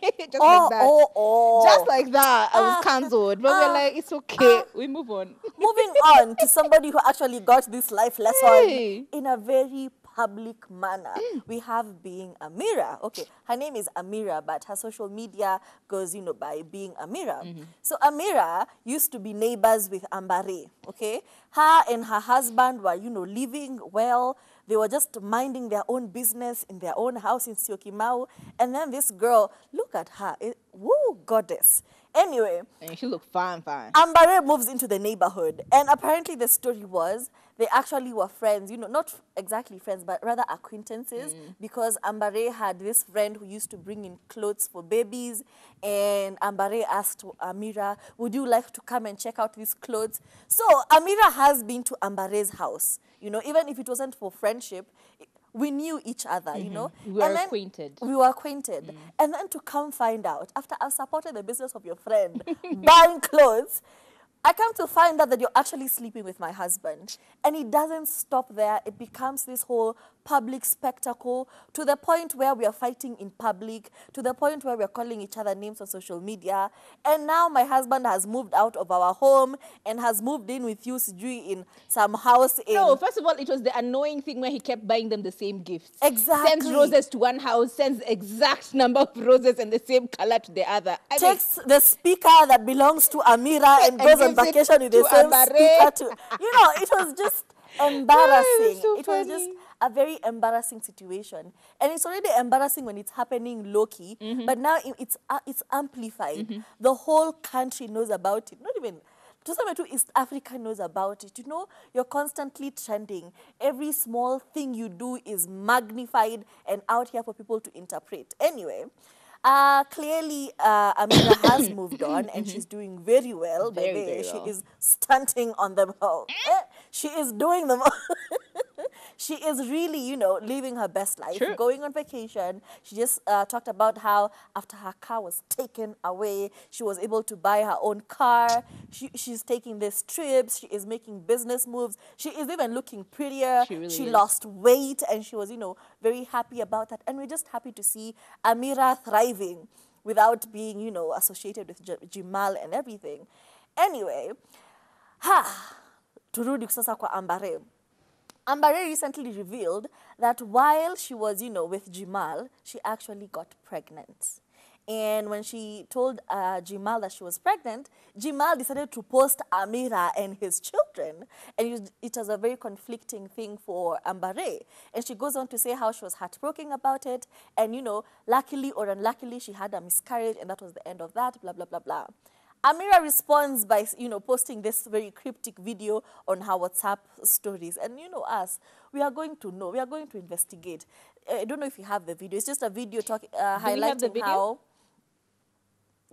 Just like that. Just like that, I was cancelled. But we're like, it's okay. We move on. Moving on to somebody who actually got this life lesson in a very public manner. We have being Amira. Okay, her name is Amira, but her social media goes, by being Amira. So Amira used to be neighbors with Ambare, okay? Her and her husband were, living well. They were just minding their own business in their own house in Syokimau. And then this girl, look at her. Woo, goddess. Anyway. And she looked fine. Ambare moves into the neighborhood. And apparently the story was they actually were friends, not exactly friends, but rather acquaintances, because Ambare had this friend who used to bring in clothes for babies, and Ambare asked Amira, would you like to come and check out these clothes? So Amira has been to Ambare's house, even if it wasn't for friendship, we knew each other, We were acquainted. We were acquainted. And then to come find out, after I've supported the business of your friend, buying clothes, I come to find out that you're actually sleeping with my husband. And it doesn't stop there. It becomes this whole public spectacle to the point where we are fighting in public, to the point where we are calling each other names on social media. And now my husband has moved out of our home and has moved in with you, Sijui, in some house in... No, first of all, it was the annoying thing where he kept buying them the same gifts. Exactly. Sends roses to one house, sends exact number of roses and the same color to the other. Takes the speaker that belongs to Amira and goes on vacation with the same speaker too. It was just embarrassing. It was just a very embarrassing situation. And it's already embarrassing when it's happening low-key, but now it's amplified. The whole country knows about it. Not even, to some extent, East Africa knows about it. You're constantly trending. Every small thing you do is magnified and out here for people to interpret. Anyway, clearly, Amira has moved on and she's doing very well. Very she well. is stunting on them all. She is doing them all. She is really, living her best life, True. going on vacation. She just talked about how after her car was taken away, she was able to buy her own car. She's taking these trips. She is making business moves. She is even looking prettier. She really is. Lost weight and she was, very happy about that. And we're just happy to see Amira thriving without being, associated with Jimal and everything. Anyway, turudi sasa kwa Ambare. Ambare recently revealed that while she was, with Jimal, she actually got pregnant. And when she told Jimal that she was pregnant, Jimal decided to post Amira and his children. And it was a very conflicting thing for Ambare. And she goes on to say how she was heartbroken about it. And, luckily or unluckily, she had a miscarriage and that was the end of that, blah, blah, blah, blah. Amira responds by, posting this very cryptic video on her WhatsApp stories. And us, we are going to know. We are going to investigate. I don't know if you have the video. It's just a video highlighting how...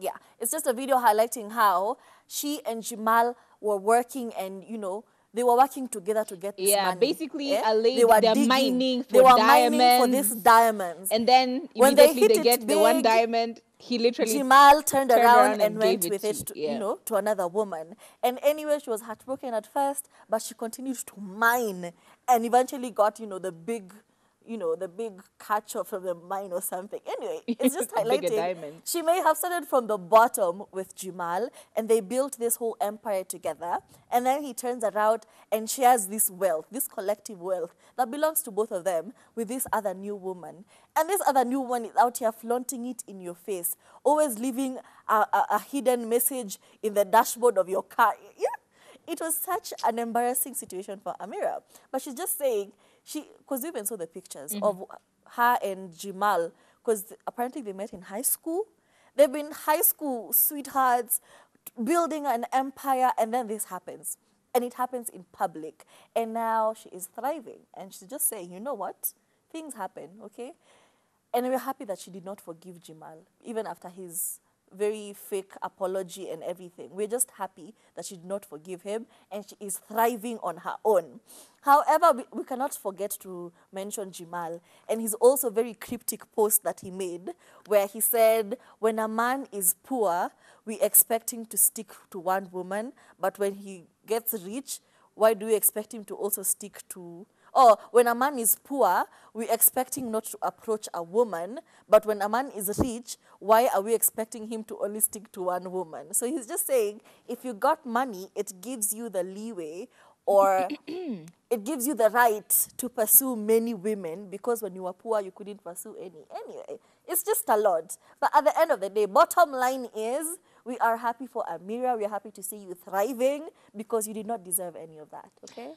Yeah, it's just a video highlighting how she and Jimal were working and, they were working together to get this money. Yeah, basically, a lady, they were mining for they were diamonds. mining for these diamonds. And then when immediately they they get the one diamond. He literally Jimal turned around and went with it to, to another woman. And anyway, she was heartbroken at first, but she continued to mine and eventually got, the big catcher from the mine or something. Anyway, it's just highlighting. She may have started from the bottom with Jimal and they built this whole empire together. And then he turns around and shares this wealth, this collective wealth that belongs to both of them with this other new woman. And this other new woman is out here flaunting it in your face, always leaving a hidden message in the dashboard of your car. Yeah. It was such an embarrassing situation for Amira. But she's just saying, because we even saw the pictures of her and Jimal, because apparently they met in high school. They've been high school sweethearts, building an empire, and then this happens. And it happens in public. And now she is thriving. And she's just saying, you know what? Things happen, okay? And we're happy that she did not forgive Jimal, even after his very fake apology and everything. We're just happy that she did not forgive him and she is thriving on her own. However, we cannot forget to mention Jimal and his also very cryptic post that he made where he said, when a man is poor, we expect him to stick to one woman, but when he gets rich, why do we expect him to also stick to... oh, when a man is poor, we're expecting not to approach a woman, but when a man is rich, why are we expecting him to only stick to one woman? So he's just saying, if you got money, it gives you the leeway, or it gives you the right to pursue many women, because when you were poor, you couldn't pursue any. Anyway, it's just a lot. But at the end of the day, bottom line is, we are happy for Amira. We are happy to see you thriving, because you did not deserve any of that, okay?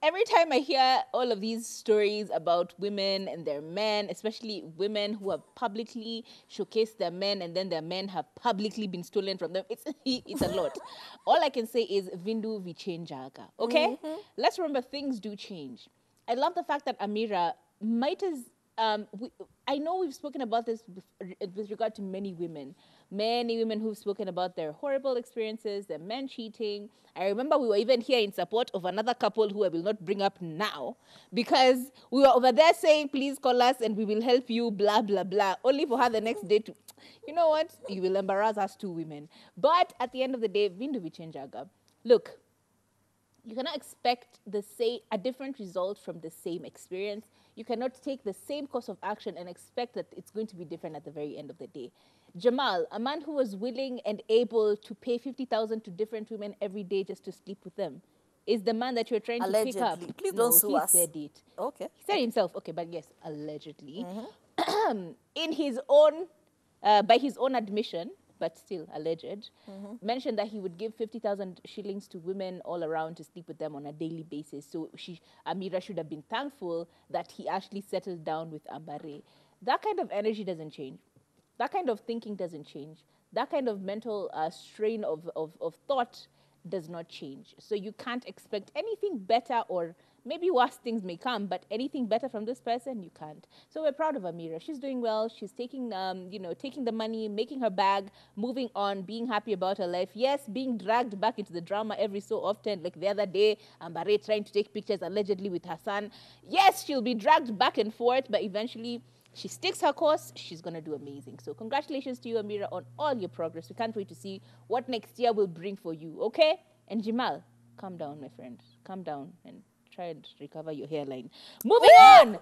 Every time I hear all of these stories about women and their men, especially women who have publicly showcased their men and then their men have publicly been stolen from them, it's a lot. All I can say is Vindu vichenjaga, okay? Let's remember, things do change. I love the fact that Amira might as... I know we've spoken about this with regard to many women who've spoken about their horrible experiences, their men cheating. I remember we were even here in support of another couple who I will not bring up now, because we were over there saying, please call us and we will help you, blah, blah, blah, only for her the next day to, you know what, you will embarrass us two women. But at the end of the day, Vindu vichenjaga. Look, you cannot expect a different result from the same experience. You cannot take the same course of action and expect that it's going to be different at the very end of the day. Jamal, a man who was willing and able to pay 50,000 to different women every day just to sleep with them, is the man that you're trying allegedly. to pick up. Please don't sue us. He said it. Okay. He said himself, okay, but yes, allegedly. In his own, by his own admission, but still alleged, mentioned that he would give 50,000 shillings to women all around to sleep with them on a daily basis. So Amira should have been thankful that he actually settled down with Ambare. That kind of energy doesn't change. That kind of thinking doesn't change. That kind of mental strain of thought does not change. So you can't expect anything better, or maybe worse things may come, but anything better from this person, you can't. So we're proud of Amira. She's doing well. She's taking, taking the money, making her bag, moving on, being happy about her life. Yes, being dragged back into the drama every so often, like the other day, Ambare trying to take pictures allegedly with her son. Yes, she'll be dragged back and forth, but eventually she sticks her course. She's going to do amazing. So congratulations to you, Amira, on all your progress. We can't wait to see what next year will bring for you, okay? And Jimal, calm down, my friend. Calm down and try and recover your hairline. Moving on!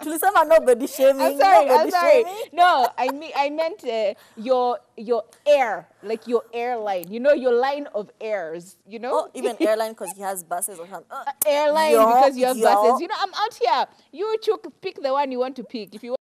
Tulisema nobody shaming. I'm sorry. Shaming. No, I meant your air, like your airline. You know, your line of airs, you know? Oh, even airline because he has buses or something. Airline because you have buses. You know, I'm out here. You pick the one you want to pick. If you